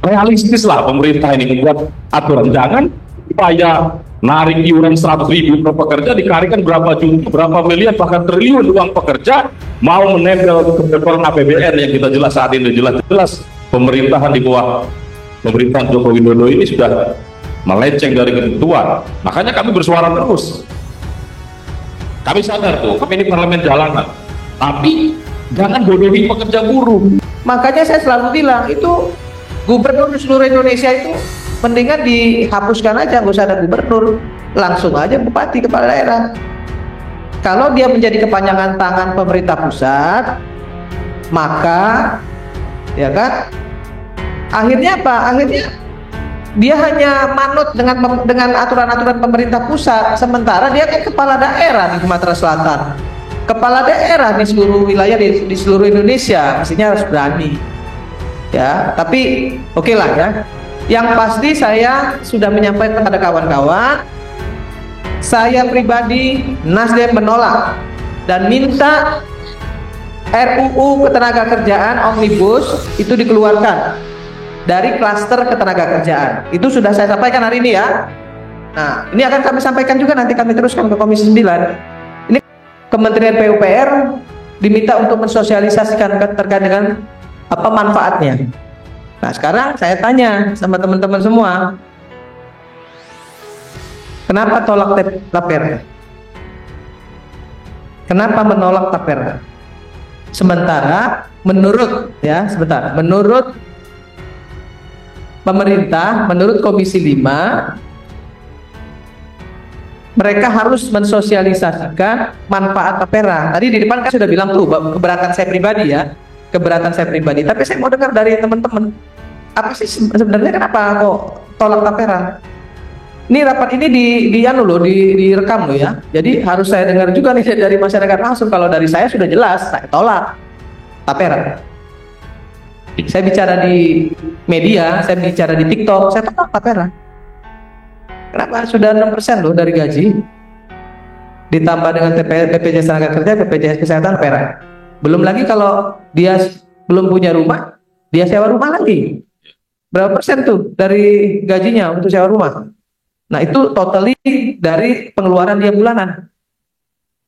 realistis lah pemerintah ini membuat aturan. Jangan supaya narik iuran 100.000 per pekerja dikarikan berapa juta, berapa miliar, bahkan triliun uang pekerja mau menempel ke APBN yang kita jelas saat ini jelas pemerintahan di bawah pemerintahan Joko Widodo ini sudah melenceng dari ketentuan. Makanya kami bersuara terus. Kami sadar tuh, kami ini parlemen jalanan, tapi jangan bodohi pekerja buruh. Makanya saya selalu bilang itu gubernur di seluruh Indonesia itu mendingan dihapuskan aja, nggak usah ada gubernur, langsung aja bupati kepala daerah. Kalau dia menjadi kepanjangan tangan pemerintah pusat, maka ya kan akhirnya apa? Akhirnya dia hanya manut dengan aturan-aturan pemerintah pusat, sementara dia kan kepala daerah di Sumatera Selatan, kepala daerah di seluruh wilayah di seluruh Indonesia, mestinya harus berani. Ya, tapi oke lah ya. Yang pasti saya sudah menyampaikan kepada kawan-kawan, saya pribadi Nasdem menolak dan minta RUU Ketenagakerjaan Omnibus itu dikeluarkan dari klaster ketenagakerjaan. Itu sudah saya sampaikan hari ini ya. Nah, ini akan kami sampaikan juga, nanti kami teruskan ke Komisi 9. Ini Kementerian PUPR diminta untuk mensosialisasikan terkait dengan apa manfaatnya. Nah, sekarang saya tanya sama teman-teman semua, kenapa tolak tapera? Kenapa menolak tapera? Sementara menurut pemerintah, menurut Komisi 5, mereka harus mensosialisasikan manfaat tapera. Tadi di depan kan sudah bilang tuh keberatan saya pribadi ya, keberatan saya pribadi. Tapi saya mau dengar dari teman-teman, apa sih sebenarnya kenapa kok tolak tapera? Ini rapat ini direkam loh ya. Jadi harus saya dengar juga nih dari masyarakat langsung. Kalau dari saya sudah jelas, saya tolak tapera. Saya bicara di media, saya bicara di TikTok, saya tolak tapera. Kenapa? Sudah 6% loh dari gaji, ditambah dengan BPJS Tenaga Kerja, BPJS Kesehatan, tapera. Belum lagi kalau dia belum punya rumah, dia sewa rumah lagi. Berapa persen tuh dari gajinya untuk sewa rumah? Nah, itu totally dari pengeluaran dia bulanan.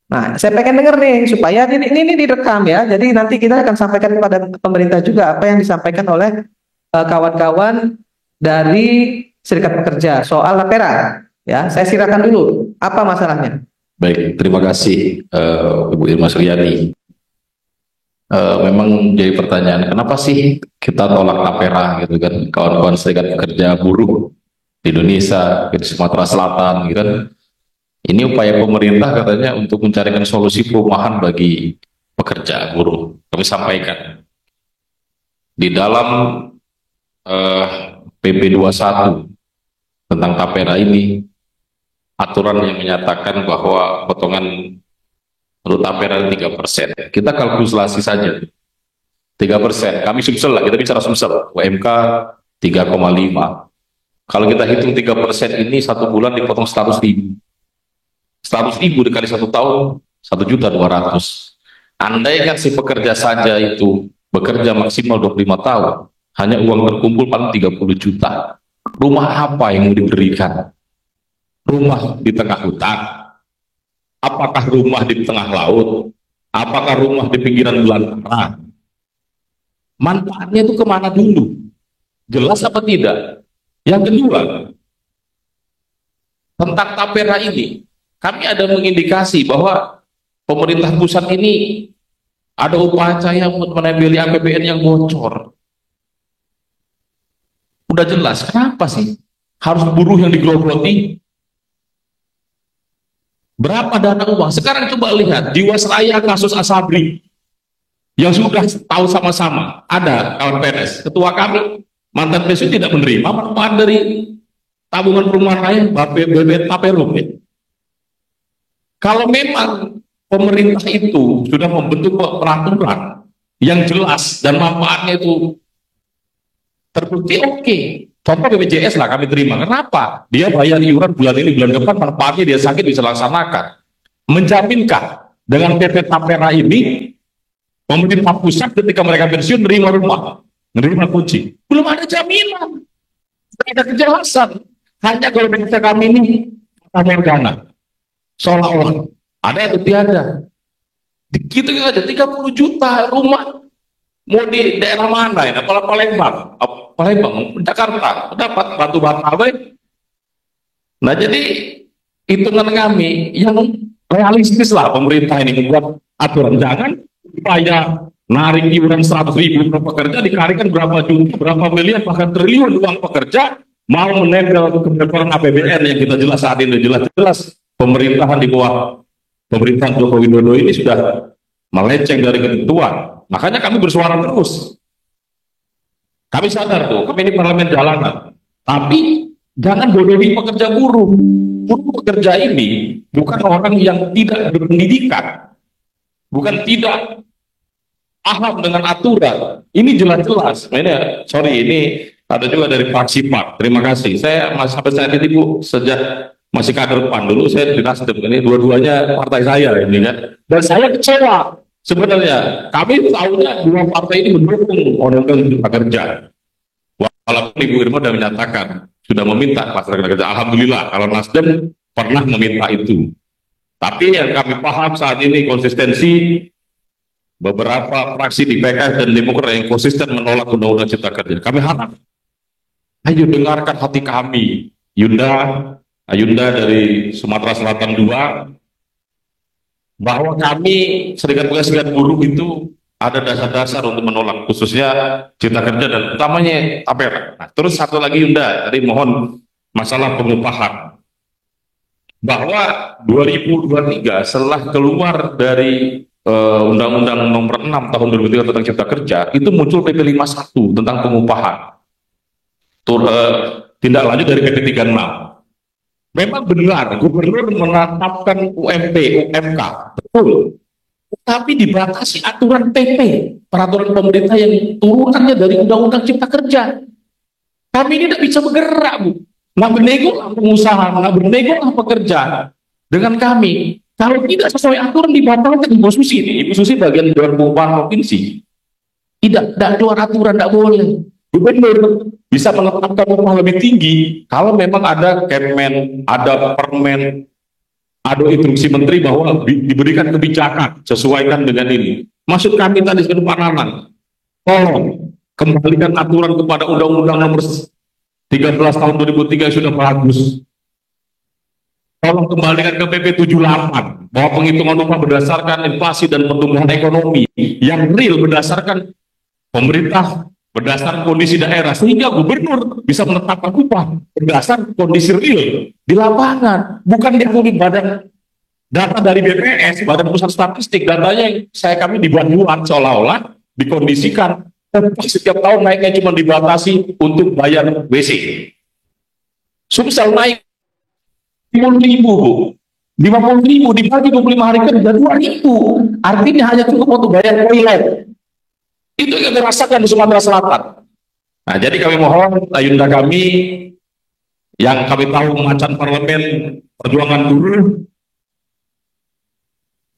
Nah, saya pengen dengar nih supaya ini direkam ya. Jadi nanti kita akan sampaikan kepada pemerintah juga apa yang disampaikan oleh kawan-kawan dari Serikat Pekerja soal tapera. Ya, saya silakan dulu. Apa masalahnya? Baik, terima kasih Ibu Irma Suryani. Memang jadi pertanyaan, kenapa sih kita tolak tapera gitu kan, kawan-kawan serikat pekerja buruh di Indonesia, di Sumatera Selatan gitu kan. Ini upaya pemerintah katanya untuk mencarikan solusi perumahan bagi pekerja buruh. Kami sampaikan di dalam PP 21 tentang tapera ini, aturan yang menyatakan bahwa potongan untuk tapera 3%. Kita kalkulasi saja 3%. Kami Sumsel lah, kita bicara Sumsel. UMK 3,5. Kalau kita hitung 3% ini satu bulan dipotong 100.000. 100.000 dikali 1 tahun 1.200.000. Andai kan si pekerja saja itu bekerja maksimal 25 tahun, hanya uang terkumpul paling 30 juta. Rumah apa yang mau diberikan? Rumah di tengah hutan? Apakah rumah di tengah laut? Apakah rumah di pinggiran belantara? Manfaatnya itu kemana dulu? Jelas apa tidak? Yang kedua, tentang tapera ini, kami ada mengindikasi bahwa pemerintah pusat ini ada upaya untuk menempeli APBN yang bocor. Udah jelas, kenapa sih harus buruh yang digerogoti? Berapa dana uang? Sekarang coba lihat Jiwasraya kasus Asabri yang sudah tahu sama-sama. Ada kawan PNS, ketua kami mantan PSU tidak menerima manfaat dari tabungan perumahan raya BPJS Taperum. Kalau memang pemerintah itu sudah membentuk peraturan yang jelas dan manfaatnya itu terbukti, oke. Contoh BPJS lah kami terima. Kenapa? Dia bayar iuran bulan ini, bulan depan manfaatnya dia sakit bisa laksanakan. Menjaminkah dengan PP Tapera ini pemerintah pusat ketika mereka pensiun menerima rumah? menerima kunci. Belum ada jaminan, tidak ada kejelasan. Hanya kalau bahasa kami ini kata morgana, seolah-olah ada atau tiada. Gitu aja, 30 juta rumah mau di daerah mana ya? Palembang, Palembang, Jakarta, dapat batu bata. Nah jadi hitungan kami yang realistis lah pemerintah ini membuat aturan, jangan supaya narik iuran 100.000 per pekerja dikarikan berapa juta, berapa miliar, bahkan triliun uang pekerja mau menempel ke APBN yang kita jelas saat ini jelas pemerintahan di bawah pemerintahan Joko Widodo ini sudah melenceng dari ketentuan. Makanya kami bersuara terus. Kami sadar tuh, kami ini parlemen jalanan. Tapi jangan bodohi pekerja buruh. Buruh pekerja ini bukan orang yang tidak berpendidikan, bukan tidak paham dengan aturan. Ini jelas-jelas. Ini ada juga dari fraksi PAN. Terima kasih. Saya masih sampai saat ini Bu, sejak masih kader PAN dulu saya di Nasdem. Ini dua-duanya partai saya ini kan. Dan saya kecewa sebenarnya. Kami tahunya dua partai ini mendukung Undang-Undang Cipta Kerja. Walaupun Ibu Irma sudah menyatakan sudah meminta kluster kerja. Alhamdulillah kalau Nasdem pernah meminta itu. Tapi yang kami paham saat ini konsistensi beberapa fraksi di PKS dan Demokrat yang konsisten menolak Undang-Undang Cipta Kerja. Kami harap, ayo dengarkan hati kami. Yunda dari Sumatera Selatan 2, bahwa kami Serikat Pekerja Serikat Buruh itu ada dasar-dasar untuk menolak, khususnya Cipta Kerja dan utamanya tapera. Nah, terus satu lagi Yunda, tadi mohon masalah pengupahan. Bahwa 2023 setelah keluar dari Undang-Undang Nomor 6 Tahun 2003 tentang Cipta Kerja, itu muncul PP 51 tentang pengupahan. Tindak lanjut dari PP 36. Memang benar, gubernur menetapkan UMP, UMK, betul. Tapi dibatasi aturan PP, peraturan pemerintah yang turunannya dari Undang-Undang Cipta Kerja. Kami ini tidak bisa bergerak, Bu. Nggak bernego lah pengusaha, nggak bernego lah pekerja dengan kami. Kalau tidak sesuai aturan dibatalkan. Ibu Susi bagian Dewan Pengupahan Provinsi. Tidak keluar aturan, tidak boleh. Gubernur bisa menetapkan upah lebih tinggi kalau memang ada Kemen, ada Permen, ada instruksi menteri bahwa diberikan kebijakan sesuaikan dengan ini. Maksud kami tadi seperti Pak Nanang, tolong kembalikan aturan kepada Undang-Undang Nomor 13 Tahun 2003 sudah bagus. Tolong kembalikan ke PP 78 bahwa penghitungan upah berdasarkan inflasi dan pertumbuhan ekonomi yang real berdasarkan pemerintah, berdasarkan kondisi daerah, sehingga gubernur bisa menetapkan upah berdasarkan kondisi real di lapangan, bukan diakui badan data dari BPS, Badan Pusat Statistik. Datanya yang kami dibuat-buat seolah-olah dikondisikan setiap tahun naiknya cuma dibatasi untuk bayar WC. Sumsel naik 50.000, Bu. 50.000 dibagi 25 hari kerja 2.000. Artinya hanya cukup untuk bayar toilet. Itu yang dirasakan di Sumatera Selatan. Nah, jadi kami mohon ayunda kami yang kami tahu macan parlemen perjuangan buruh,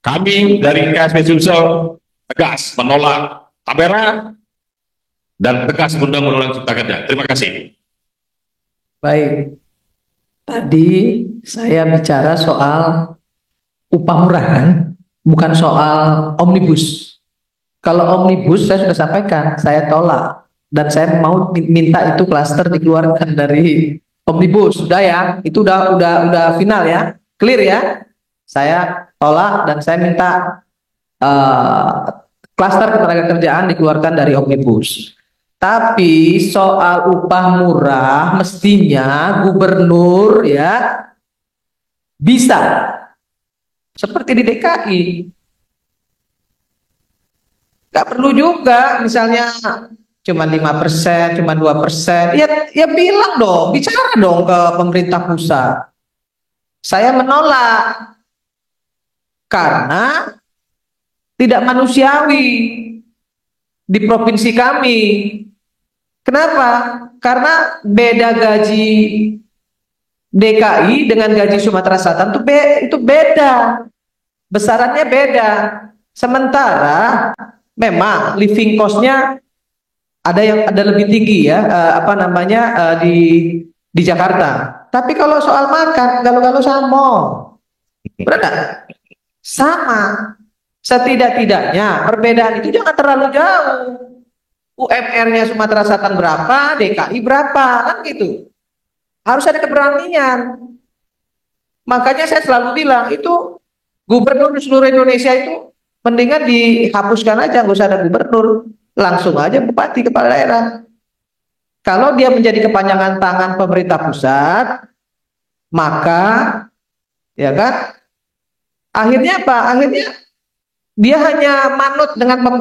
kami dari KSP Sumsel tegas menolak tapera dan tegas Undang-Undang Cipta Kerja. Terima kasih. Baik. Tadi saya bicara soal upah murah kan, bukan soal omnibus. Kalau omnibus saya sudah sampaikan, saya tolak dan saya mau minta itu klaster dikeluarkan dari omnibus. Sudah ya, itu udah final ya, clear ya. Saya tolak dan saya minta klaster ketenagakerjaan dikeluarkan dari omnibus. Tapi soal upah murah mestinya gubernur ya bisa seperti di DKI. Gak perlu juga misalnya cuma 5%, cuma 2%. Ya bilang dong, bicara dong ke pemerintah pusat. Saya menolak karena tidak manusiawi di provinsi kami. Kenapa? Karena beda gaji DKI dengan gaji Sumatera Selatan itu beda. Besarannya beda. Sementara memang living cost-nya ada lebih tinggi ya, di Jakarta. Tapi kalau soal makan, kalau sama, benar nggak? Sama. Setidak-tidaknya perbedaan itu jangan terlalu jauh. UMR-nya Sumatera Selatan berapa, DKI berapa, kan gitu. Harus ada keberanian. Makanya saya selalu bilang itu gubernur di seluruh Indonesia itu mendingan dihapuskan aja, nggak usah ada gubernur, langsung aja bupati kepala daerah. Kalau dia menjadi kepanjangan tangan pemerintah pusat, maka ya kan, akhirnya apa? Akhirnya dia hanya manut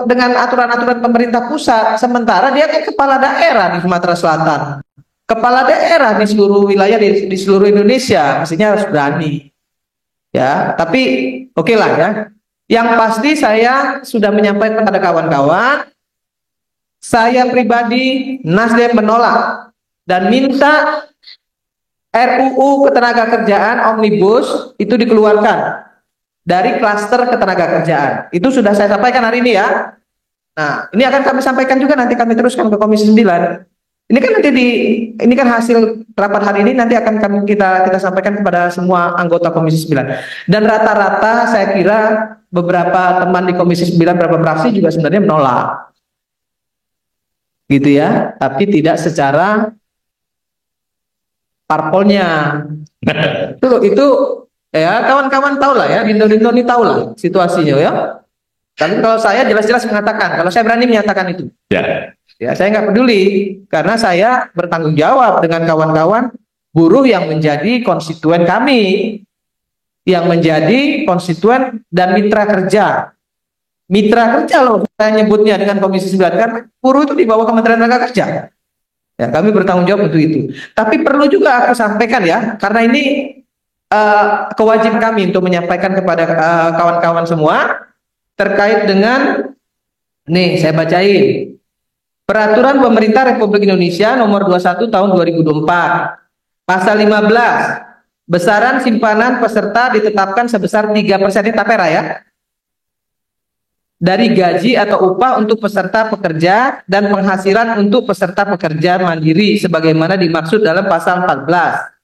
dengan aturan-aturan pemerintah pusat, sementara dia kan kepala daerah di Sumatera Selatan. Kepala daerah di seluruh wilayah di seluruh Indonesia, mestinya harus berani. Ya, tapi oke lah ya. Yang pasti saya sudah menyampaikan kepada kawan-kawan, saya pribadi Nasdem menolak dan minta RUU Ketenagakerjaan Omnibus itu dikeluarkan dari klaster ketenagakerjaan. Itu sudah saya sampaikan hari ini ya. Nah, ini akan kami sampaikan juga, nanti kami teruskan ke Komisi 9. Ini kan ini kan hasil rapat hari ini, nanti akan kita sampaikan kepada semua anggota Komisi 9. Dan rata-rata saya kira beberapa teman di Komisi 9, beberapa fraksi juga sebenarnya menolak. Gitu ya, tapi tidak secara parpolnya. Itu ya, kawan-kawan tahu lah ya, Indo ini tahu lah situasinya ya. Tapi kalau saya jelas-jelas mengatakan, kalau saya berani menyatakan itu. Ya, saya nggak peduli karena saya bertanggung jawab dengan kawan-kawan buruh yang menjadi konstituen kami, yang menjadi konstituen dan mitra kerja. Mitra kerja loh saya nyebutnya dengan Komisi 9, kan buruh itu di bawah Kementerian Tenaga Kerja. Ya, kami bertanggung jawab untuk itu. Tapi perlu juga aku sampaikan ya, karena ini kewajiban kami untuk menyampaikan kepada kawan-kawan semua terkait dengan, nih saya bacain, Peraturan Pemerintah Republik Indonesia Nomor 21 Tahun 2024, Pasal 15, besaran simpanan peserta ditetapkan sebesar 3% tapera ya, dari gaji atau upah untuk peserta pekerja dan penghasilan untuk peserta pekerja mandiri sebagaimana dimaksud dalam Pasal 14.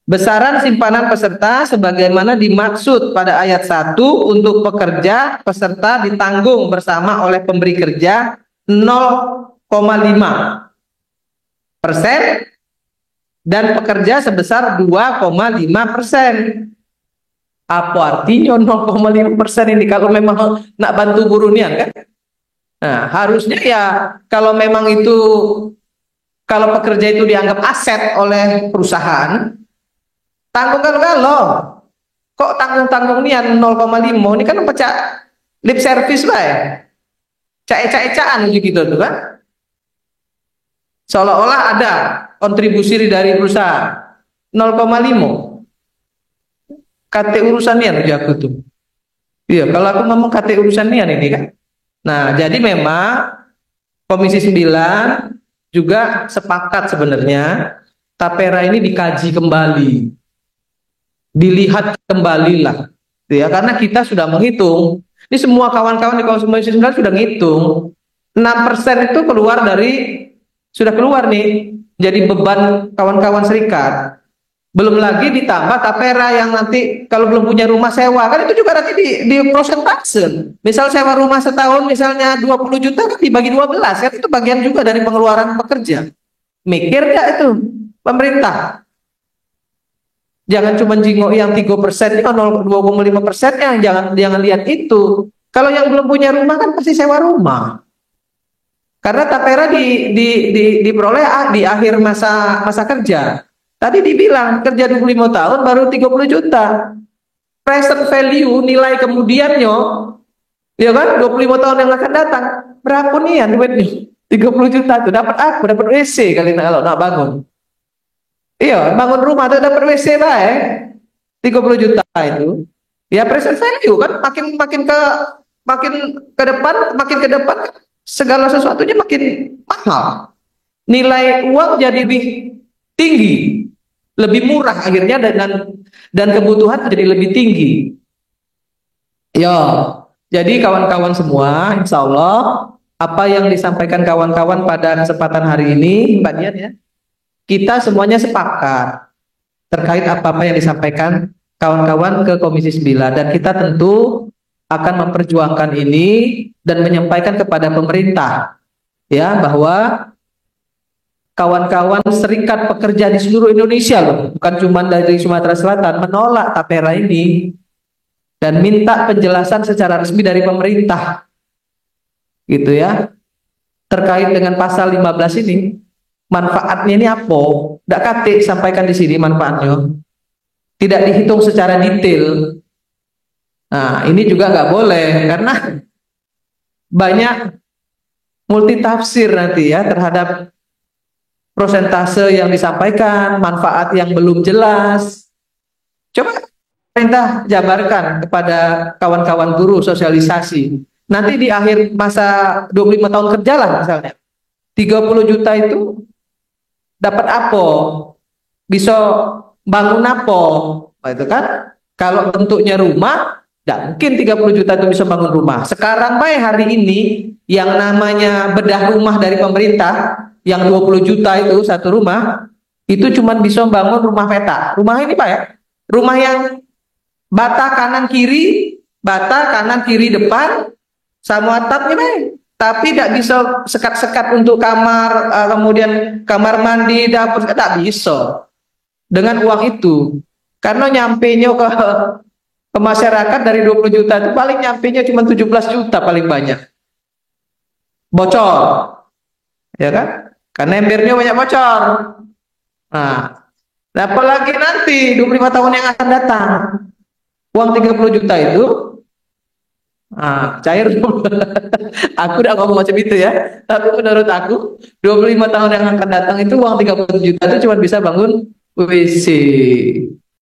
Besaran simpanan peserta sebagaimana dimaksud pada ayat 1 untuk pekerja peserta ditanggung bersama oleh pemberi kerja 0,5% dan pekerja sebesar 2,5%. Apa artinya 0,5% ini kalau memang nak bantu buruh nian kan? Nah, harusnya ya kalau memang itu, kalau pekerja itu dianggap aset oleh perusahaan, tanggung kalau kok tanggung nian 0,5, ini kan pecah lip service lah ya. Cak-cak-cakan gitu tuh kan, seolah-olah ada kontribusi dari perusahaan 0,5. KT urusan nian aja aku tuh. Iya, kalau aku ngomong KT urusan nian ini kan. Nah, jadi memang Komisi 9 juga sepakat sebenarnya tapera ini dikaji kembali, dilihat kembali lah, ya, karena kita sudah menghitung. Ini semua kawan-kawan di Komisi 9 sudah ngitung 6% itu sudah keluar nih jadi beban kawan-kawan serikat. Belum lagi ditambah tapera yang nanti kalau belum punya rumah sewa, kan itu juga nanti di prosentase. Misal sewa rumah setahun misalnya 20 juta kan dibagi 12, kan itu bagian juga dari pengeluaran pekerja. Mikir nggak itu pemerintah? Jangan cuma jingok yang 3%, 0,5%, jangan lihat itu. Kalau yang belum punya rumah kan pasti sewa rumah. Karena tapera diperoleh di akhir masa kerja. Tadi dibilang kerja 25 tahun baru 30 juta. Present value, nilai kemudiannya, ya kan, 25 tahun yang akan datang, berapa nih ya duitnya? 30 juta tuh dapat WC kali kalau nak bangun. Iya, bangun rumah tuh dapat WC lah ya. 30 juta itu. Ya present value kan makin ke depan segala sesuatunya makin mahal. Nilai uang jadi lebih tinggi, lebih murah akhirnya, dan kebutuhan jadi lebih tinggi. Ya, jadi kawan-kawan semua, insya Allah apa yang disampaikan kawan-kawan pada kesempatan hari ini, Mbak Dian ya, kita semuanya sepakat terkait apa-apa yang disampaikan kawan-kawan ke Komisi 9, dan kita tentu akan memperjuangkan ini dan menyampaikan kepada pemerintah ya, bahwa kawan-kawan serikat pekerja di seluruh Indonesia loh, bukan cuma dari Sumatera Selatan, menolak tapera ini dan minta penjelasan secara resmi dari pemerintah gitu ya, terkait dengan pasal 15 ini. Manfaatnya ini apa? Tidak kate sampaikan di sini manfaatnya. Tidak dihitung secara detail. Nah, ini juga nggak boleh karena banyak multitafsir nanti ya terhadap prosentase yang disampaikan, manfaat yang belum jelas. Coba pemerintah jabarkan kepada kawan-kawan guru, sosialisasi. Nanti di akhir masa 25 tahun kerja lah misalnya, 30 juta itu dapat apa? Bisa bangun apa? Itu kan? Kalau bentuknya rumah, tidak mungkin 30 juta itu bisa bangun rumah. Sekarang baik hari ini yang namanya bedah rumah dari pemerintah, yang 20 juta itu satu rumah, itu cuma bisa bangun rumah peta. Rumah ini Pak ya, rumah yang bata kanan kiri depan, sama atapnya Pak. Tapi tidak bisa sekat-sekat untuk kamar, kemudian kamar mandi, dapur, tidak bisa dengan uang itu. Karena nyampenya ke masyarakat dari 20 juta itu paling nyampenya cuma 17 juta paling banyak. Bocor. Ya kan? Karena embernya banyak bocor. Nah, apalagi nanti 25 tahun yang akan datang. Uang 30 juta itu cair. Aku udah ngomong macam itu ya. Tapi menurut aku 25 tahun yang akan datang itu uang 30 juta itu cuma bisa bangun WC.